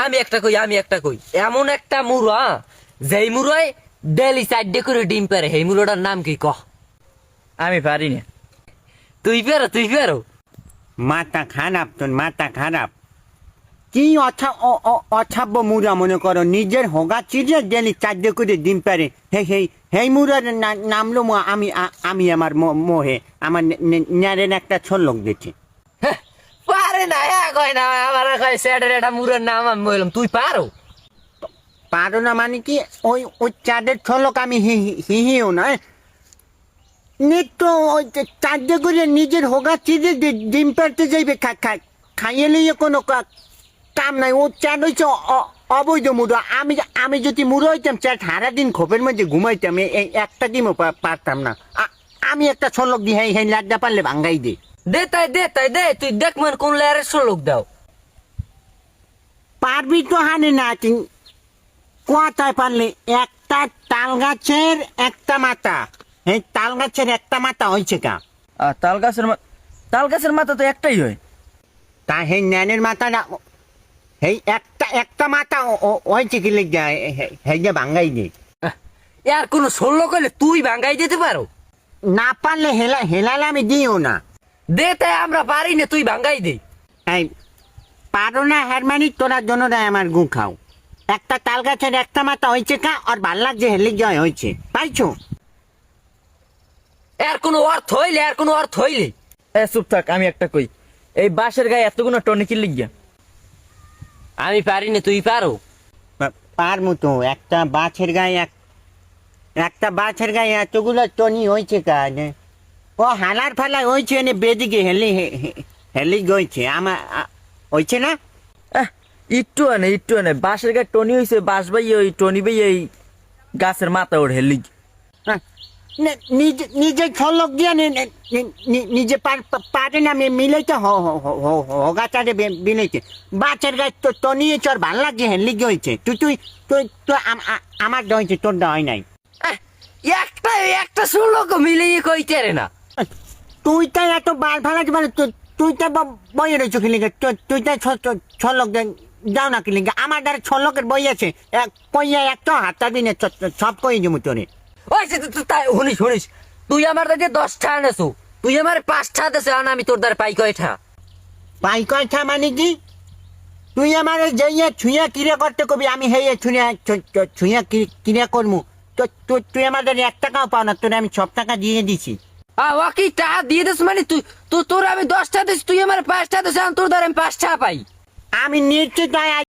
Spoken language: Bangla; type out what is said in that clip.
আমি একটা কই এমন একটা মুরা যেই মুরাই ডেলি 4 করে ডিম পারে সেই মুরাটার নাম কি কহ? আমি পারি না। তুই পারো। মাথা খারাপ, তোর মাথা খারাপ। কি অছাব্য মুরা মনে করো, নিজের হোগা চিড়ে গেলি 4 করে ডিম পারে সেই মুরার নামলো আমি আমার মোহে আমার ন্যারের একটা ছল্লক দেখি। পারে না কয় না আমার কয় স্যারের একটা মুরার নাম আমি বললাম তুই পারো না মানে কি ওই চাঁদের ছলক আমি হিও না নিত্য ওই 4 করে নিজের হোগা চিড়ে ডিম পারতে যাইবে খাইয়ে নিয়ে কোনো কাম নাই। ও চাঁদ হয়েছে অবৈধ মুড়ো। আমি যদি মুড়ো হইতাম চাঁদ সারাদিন খোপের মধ্যে ঘুমাইতাম, এই একটা ডিমও পারতাম না। আমি একটা ছলক দিই হ্যাঁ লাড্ডা পারলে ভাঙ্গাই দে দে তুই দেখ মান কোন লেয়ারের লোক দাও পারবি তো হানে না কোয়াটায় পারলে একটা তাল গাছের একটা মাথা, এই তাল গাছের একটা মাথা হয়েছে কা? তাল গাছের মাথা তো একটাই হয়। তা সেই ন্যানের মাথাটা এই একটা মাথা হয়েছে কি লেগে সেই যে ভাঙ্গাই দে। আর কোন 16 করলে তুই ভাঙ্গাই দিতে পারো না পারলে হেলালে আমি দিও না। দে তাই আমরা পারি না তুই ভাঙ্গাই দে। এই পারো না হারমানি, তোরা জন্য আমার গু খাও। একটা তাল গাছের একটা মাথা হয়েছে কা আর ভাল লাগছে হেলে জয় হয়েছে পাইছো? আর কোনো অর্থ হইলে চুপ থাক, আমি একটা কই, এই বাঁশের গায়ে এতগুলো টনিকি লিগিয়া। আমি পারি না তুই পারো। পারমু তো। একটা বাছের গায়ে এতগুলো টনি হয়েছে কাজ। ও হালার ফালা হয়েছে এনে বেদিকে হেলি গইছে আমার হয়েছে না। একটু আনে বাঁশের গায়ে টনি হয়েছে, বাঁশ বাইয়ে ওই টনি বাইয়ে এই গাছের মাথা ওর হেলি। নিজে ছলক দিয়ে নিজে পারে না মিলাইতে হগা চারে বিলাইতে বাচ্চার গাছ তো নিয়ে চর ভাল লাগছে হেলি হয়েছে। তুই তুই তুই তো আমার হয়েছে, তোর হয় নাই। একটা 16 মিলিয়ে কইতে রে না। তুই তাই এত বার ফালাতে পারে, তুই তো বইয়ে রয়েছ কিলিগে, তুই তাই ছলক যাও না কিলিগে। আমার দ্বারা ছলকের বই আছে, কইয়া একটা হাতটা দিনে সব কই জমু তোরে। ওই শুনিস তুই আমার দাদা 10টা আনেছো, তুই আমার 5টা দেছো, আর আমি তোর দ্বারা পাই কয়টা? পাই কয়টা মানে কি? তুই আমার যাইয়া ছুঁয়া কিরে করতে কবি, আমি হেয়ে ছুঁয়া কিরে করমু। তুই আমার 1 টাকাও পাও না, তোরে আমি 6 টাকা দিয়ে দিছি। ওকে টাকা দিয়ে দিস মানে তুই তোর আমি 10টা দিস, তুই আমার 5টা দিস, তোর দ্বারা আমি 5টা পাই। আমি নিশ্চিত